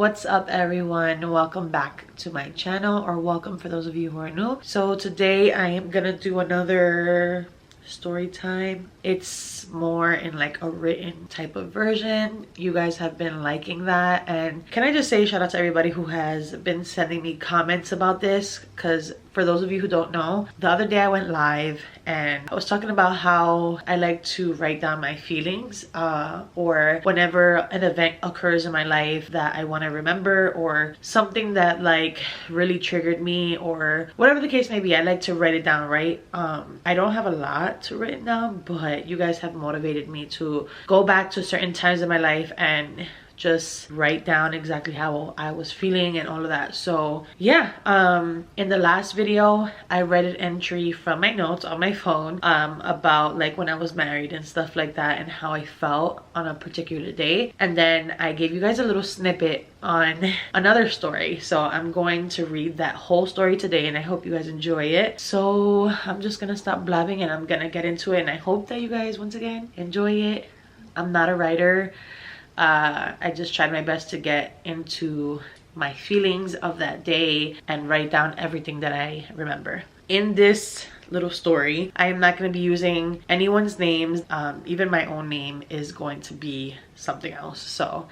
What's up everyone? Welcome back to my channel, or welcome for those of you who are new. So today I am gonna do another story time. It's more in like a written type of version. You guys have been liking that, and can I just say shout out to everybody who has been sending me comments about this, because for those of you who don't know, the other day I went live and I was talking about how I like to write down my feelings or whenever an event occurs in my life that I want to remember, or something that like really triggered me, or whatever the case may be. I like to write it down, right? I don't have a lot to write down, but you guys have motivated me to go back to certain times in my life and just write down exactly how I was feeling and all of that. So yeah, in the last video I read an entry from my notes on my phone about like when I was married and stuff like that, and how I felt on a particular day, and then I gave you guys a little snippet on another story. So I'm going to read that whole story today, and I hope you guys enjoy it. So I'm just gonna stop blabbing and I'm gonna get into it, and I hope that you guys once again enjoy it. I'm not a writer. I just tried my best to get into my feelings of that day and write down everything that I remember. In this little story, I am not going to be using anyone's names. Even my own name is going to be something else. So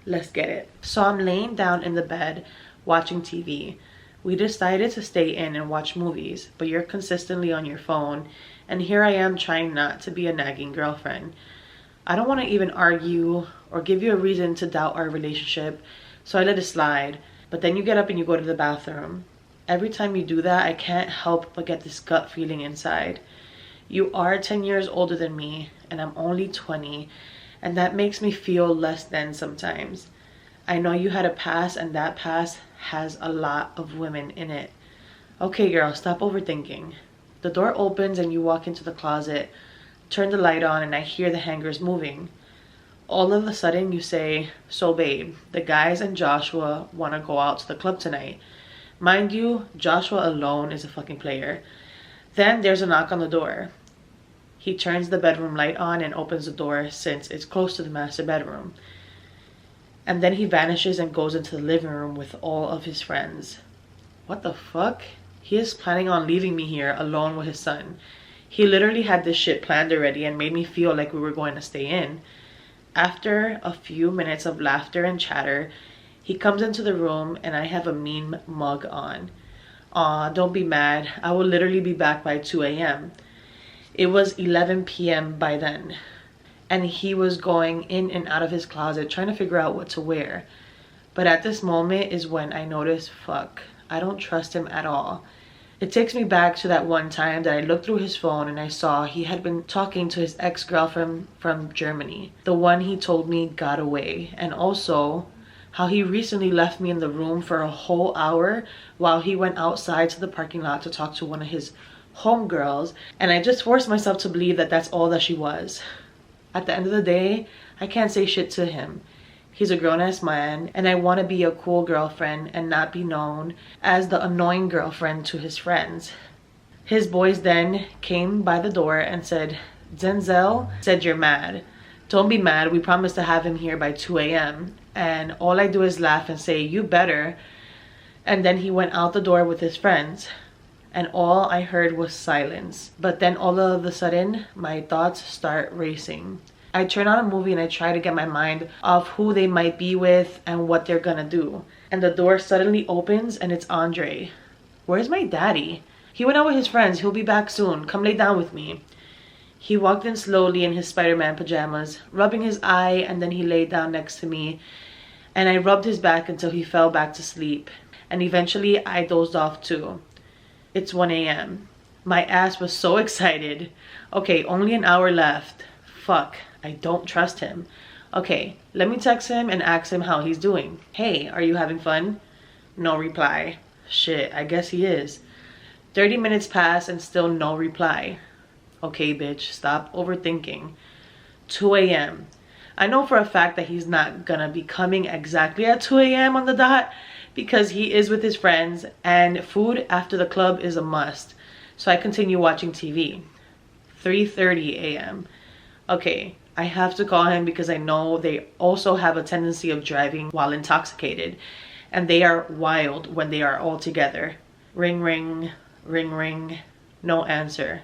let's get it. So I'm laying down in the bed watching TV. We decided to stay in and watch movies, but you're consistently on your phone, and here I am trying not to be a nagging girlfriend. I don't want to even argue or give you a reason to doubt our relationship, so I let it slide. But then you get up and you go to the bathroom. Every time you do that, I can't help but get this gut feeling inside. You are 10 years older than me, and I'm only 20, and that makes me feel less than sometimes. I know you had a past, and that past has a lot of women in it. Okay girl, stop overthinking. The door opens and you walk into the closet, turn the light on, and I hear the hangers moving. All of a sudden you say, "So babe, the guys and Joshua want to go out to the club tonight." Mind you, Joshua alone is a fucking player. Then there's a knock on the door. He turns the bedroom light on and opens the door since it's close to the master bedroom. And then he vanishes and goes into the living room with all of his friends. What the fuck? He is planning on leaving me here alone with his son. He literally had this shit planned already and made me feel like we were going to stay in. After a few minutes of laughter and chatter, he comes into the room and I have a mean mug on. Aw, don't be mad. I will literally be back by 2 a.m. It was 11 p.m. by then. And he was going in and out of his closet trying to figure out what to wear. But at this moment is when I notice, fuck, I don't trust him at all. It takes me back to that one time that I looked through his phone and I saw he had been talking to his ex-girlfriend from Germany, the one he told me got away, and also how he recently left me in the room for a whole hour while he went outside to the parking lot to talk to one of his homegirls, and I just forced myself to believe that that's all that she was. At the end of the day, I can't say shit to him. He's a grown-ass man, and I want to be a cool girlfriend and not be known as the annoying girlfriend to his friends. His boys then came by the door and said, "Denzel said you're mad. Don't be mad, we promised to have him here by 2 a.m. And all I do is laugh and say, "You better." And then he went out the door with his friends. And all I heard was silence. But then all of a sudden, my thoughts start racing. I turn on a movie and I try to get my mind off who they might be with and what they're gonna do. And the door suddenly opens and it's Andre. Where's my daddy? He went out with his friends. He'll be back soon. Come lay down with me. He walked in slowly in his Spider-Man pajamas, rubbing his eye, and then he laid down next to me. And I rubbed his back until he fell back to sleep. And eventually I dozed off too. It's 1 a.m. My ass was so excited. Okay, only an hour left. Fuck. I don't trust him. Okay, let me text him and ask him how he's doing. Hey, are you having fun? No reply. Shit, I guess he is. 30 minutes pass and still no reply. Okay, bitch, stop overthinking. 2 a.m. I know for a fact that he's not gonna be coming exactly at 2 a.m. on the dot because he is with his friends and food after the club is a must. So I continue watching TV. 3:30 a.m. Okay, I have to call him because I know they also have a tendency of driving while intoxicated. And they are wild when they are all together. Ring, ring, ring, ring. No answer.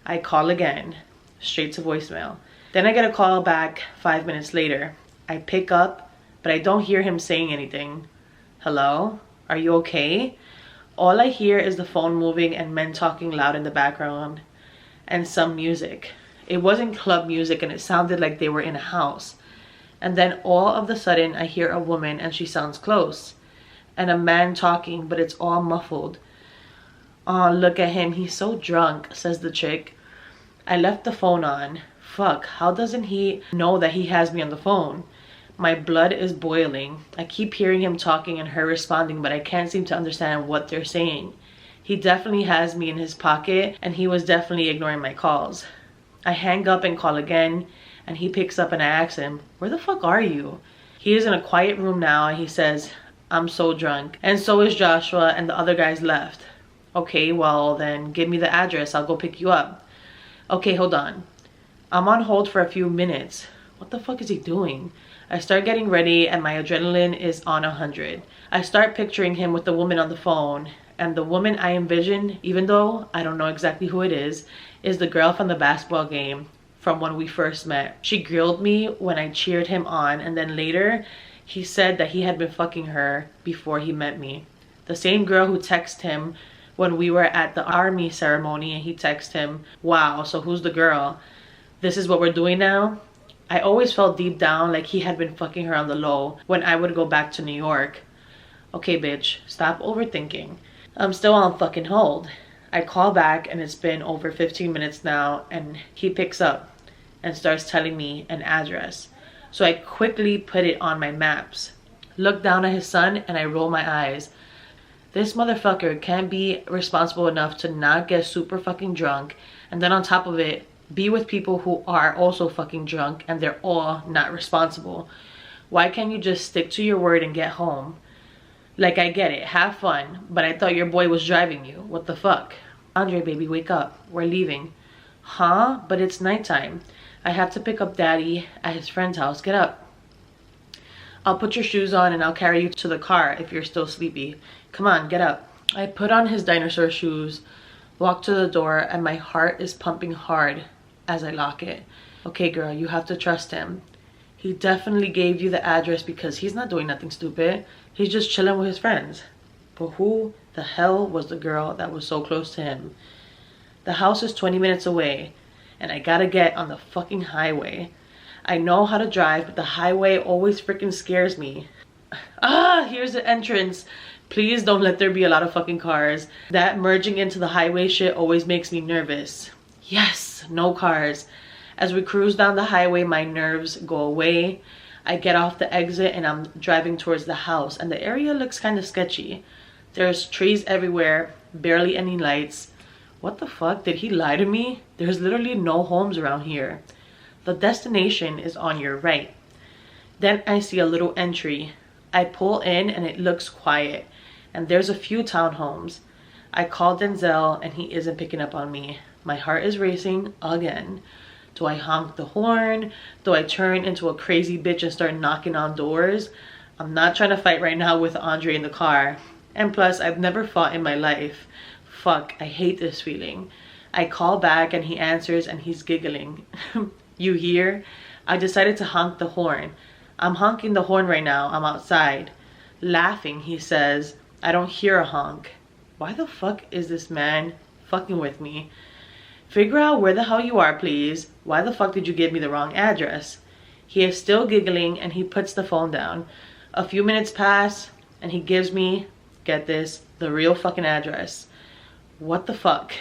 I call again. Straight to voicemail. Then I get a call back 5 minutes later. I pick up, but I don't hear him saying anything. Hello? Are you okay? All I hear is the phone moving and men talking loud in the background. And some music. It wasn't club music and it sounded like they were in a house. And then all of a sudden I hear a woman and she sounds close. And a man talking, but it's all muffled. Oh, look at him. He's so drunk, says the chick. I left the phone on. Fuck, how doesn't he know that he has me on the phone? My blood is boiling. I keep hearing him talking and her responding, but I can't seem to understand what they're saying. He definitely has me in his pocket and he was definitely ignoring my calls. I hang up and call again and he picks up and I ask him, where the fuck are you? He is in a quiet room now and he says, I'm so drunk. And so is Joshua and the other guys left. Okay, well then give me the address. I'll go pick you up. Okay, hold on. I'm on hold for a few minutes. What the fuck is he doing? I start getting ready and my adrenaline is on 100. I start picturing him with the woman on the phone. And the woman I envision, even though I don't know exactly who it is the girl from the basketball game from when we first met. She grilled me when I cheered him on and then later he said that he had been fucking her before he met me. The same girl who texted him when we were at the army ceremony and he texted him, wow, so who's the girl? This is what we're doing now? I always felt deep down like he had been fucking her on the low when I would go back to New York. Okay, bitch, stop overthinking. I'm still on fucking hold. I call back and it's been over 15 minutes now and he picks up and starts telling me an address. So I quickly put it on my maps. Look down at his son and I roll my eyes. This motherfucker can't be responsible enough to not get super fucking drunk and then on top of it, be with people who are also fucking drunk and they're all not responsible. Why can't you just stick to your word and get home? Like, I get it, have fun, but I thought your boy was driving you. What the fuck? Andre, baby, wake up. We're leaving. Huh? But it's nighttime. I have to pick up daddy at his friend's house. Get up. I'll put your shoes on and I'll carry you to the car if you're still sleepy. Come on, get up. I put on his dinosaur shoes, walk to the door, and my heart is pumping hard as I lock it. Okay, girl, you have to trust him. He definitely gave you the address because he's not doing nothing stupid. He's just chilling with his friends. But who the hell was the girl that was so close to him? The house is 20 minutes away, and I gotta get on the fucking highway. I know how to drive, but the highway always freaking scares me. Ah, here's the entrance. Please don't let there be a lot of fucking cars. That merging into the highway shit always makes me nervous. Yes, no cars. As we cruise down the highway, my nerves go away. I get off the exit and I'm driving towards the house and the area looks kind of sketchy. There's trees everywhere, barely any lights. What the fuck? Did he lie to me? There's literally no homes around here. The destination is on your right. Then I see a little entry. I pull in and it looks quiet and there's a few townhomes. I call Denzel and he isn't picking up on me. My heart is racing again. Do I honk the horn? Do I turn into a crazy bitch and start knocking on doors? I'm not trying to fight right now with Andre in the car. And plus, I've never fought in my life. Fuck, I hate this feeling. I call back and he answers and he's giggling. You hear? I decided to honk the horn. I'm honking the horn right now. I'm outside. Laughing, he says, I don't hear a honk. Why the fuck is this man fucking with me? Figure out where the hell you are, please. Why the fuck did you give me the wrong address? He is still giggling and he puts the phone down. A few minutes pass and he gives me, get this, the real fucking address. What the fuck?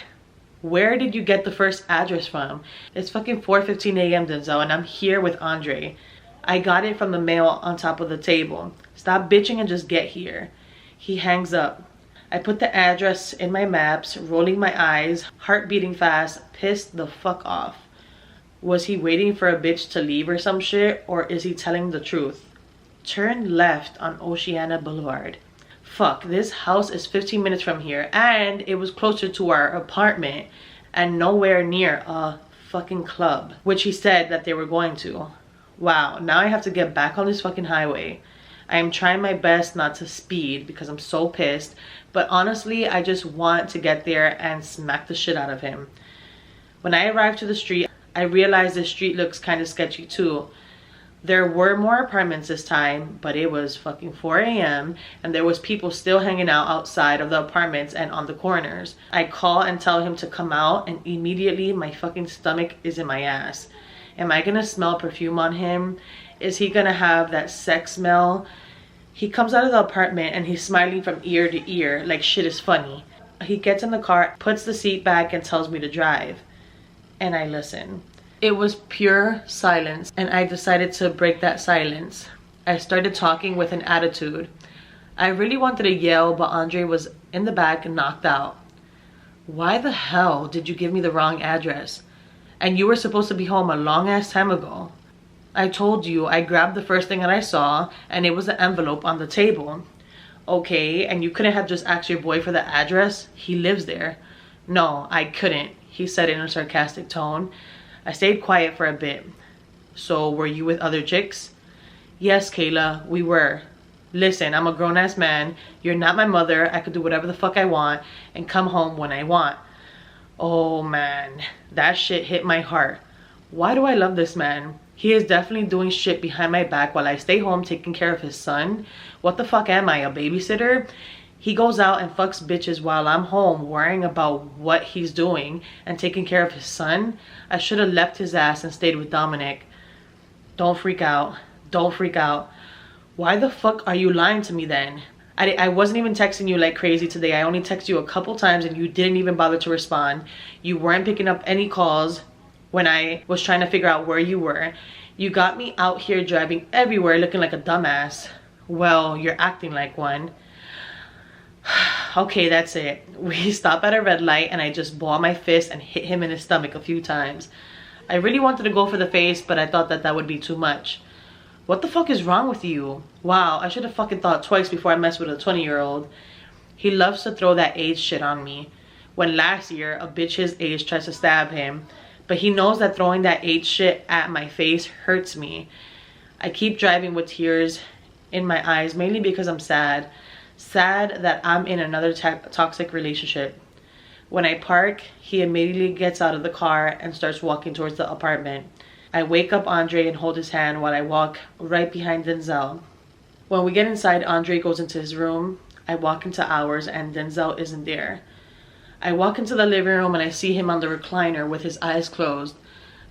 Where did you get the first address from? It's fucking 4:15 a.m. Denzel and I'm here with Andre. I got it from the mail on top of the table. Stop bitching and just get here. He hangs up. I put the address in my maps, rolling my eyes, heart beating fast, pissed the fuck off. Was he waiting for a bitch to leave or some shit, or is he telling the truth? Turn left on Oceana Boulevard. Fuck, this house is 15 minutes from here, and it was closer to our apartment, and nowhere near a fucking club, which he said that they were going to. Wow, now I have to get back on this fucking highway. I am trying my best not to speed because I'm so pissed, but honestly, I just want to get there and smack the shit out of him. When I arrived to the street, I realized the street looks kind of sketchy too. There were more apartments this time, but it was fucking 4 a.m. and there was people still hanging out outside of the apartments and on the corners. I call and tell him to come out, and immediately my fucking stomach is in my ass. Am I gonna smell perfume on him? Is he gonna have that sex smell? He comes out of the apartment and he's smiling from ear to ear like shit is funny. He gets in the car, puts the seat back, and tells me to drive. And I listen. It was pure silence, and I decided to break that silence. I started talking with an attitude. I really wanted to yell, but Andre was in the back knocked out. Why the hell did you give me the wrong address? And you were supposed to be home a long ass time ago. I told you I grabbed the first thing that I saw, and it was an envelope on the table. Okay, and you couldn't have just asked your boy for the address? He lives there. No, I couldn't, he said in a sarcastic tone. I stayed quiet for a bit. So, were you with other chicks? Yes, Kayla, we were. Listen, I'm a grown-ass man. You're not my mother. I could do whatever the fuck I want and come home when I want. Oh, man. That shit hit my heart. Why do I love this man? He is definitely doing shit behind my back while I stay home taking care of his son. What the fuck am I, a babysitter? He goes out and fucks bitches while I'm home worrying about what he's doing and taking care of his son. I should have left his ass and stayed with Dominic. Don't freak out. Don't freak out. Why the fuck are you lying to me then? I wasn't even texting you like crazy today. I only texted you a couple times and you didn't even bother to respond. You weren't picking up any calls when I was trying to figure out where you were. You got me out here driving everywhere looking like a dumbass. Well, you're acting like one. Okay, that's it. We stopped at a red light and I just balled my fist and hit him in his stomach a few times. I really wanted to go for the face, but I thought that would be too much. What the fuck is wrong with you? Wow, I should have fucking thought twice before I messed with a 20-year-old. He loves to throw that age shit on me. When last year, a bitch his age tries to stab him, but he knows that throwing that age shit at my face hurts me. I keep driving with tears in my eyes, mainly because I'm sad. Sad that I'm in another toxic relationship. When I park, he immediately gets out of the car and starts walking towards the apartment. I wake up Andre and hold his hand while I walk right behind Denzel. When we get inside, Andre goes into his room. I walk into ours and Denzel isn't there. I walk into the living room and I see him on the recliner with his eyes closed.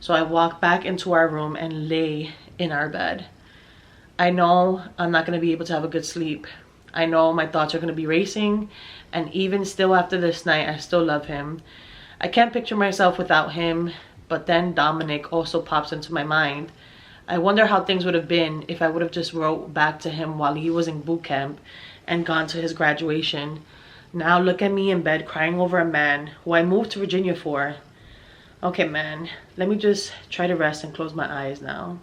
So I walk back into our room and lay in our bed. I know I'm not going to be able to have a good sleep. I know my thoughts are going to be racing, and even still after this night, I still love him. I can't picture myself without him, but then Dominic also pops into my mind. I wonder how things would have been if I would have just wrote back to him while he was in boot camp and gone to his graduation. Now look at me in bed crying over a man who I moved to Virginia for. Okay, man, let me just try to rest and close my eyes now.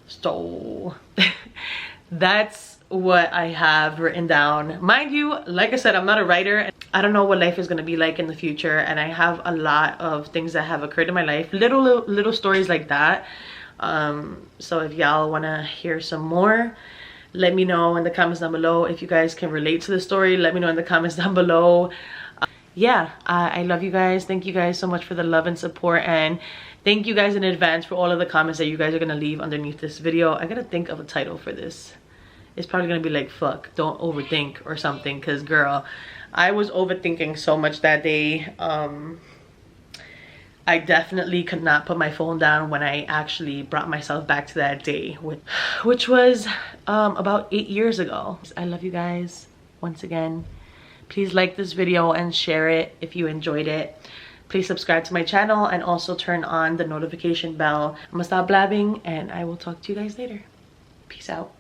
So, that's what I have written down. Mind you, like I said, I'm not a writer. I don't know what life is going to be like in the future, and I have a lot of things that have occurred in my life, little stories like that. So if y'all want to hear some more, let me know in the comments down below. If you guys can relate to the story, let me know in the comments down below. Yeah, I love you guys. Thank you guys so much for the love and support, and thank you guys in advance for all of the comments that you guys are gonna leave underneath this video. I gotta think of a title for this. It's probably gonna be like, fuck, don't overthink or something, because girl, I was overthinking so much that day. I definitely could not put my phone down when I actually brought myself back to that day, which was about 8 years ago. I love you guys once again. Please like this video and share it if you enjoyed it. Please subscribe to my channel and also turn on the notification bell. I'm gonna stop blabbing and I will talk to you guys later. Peace out.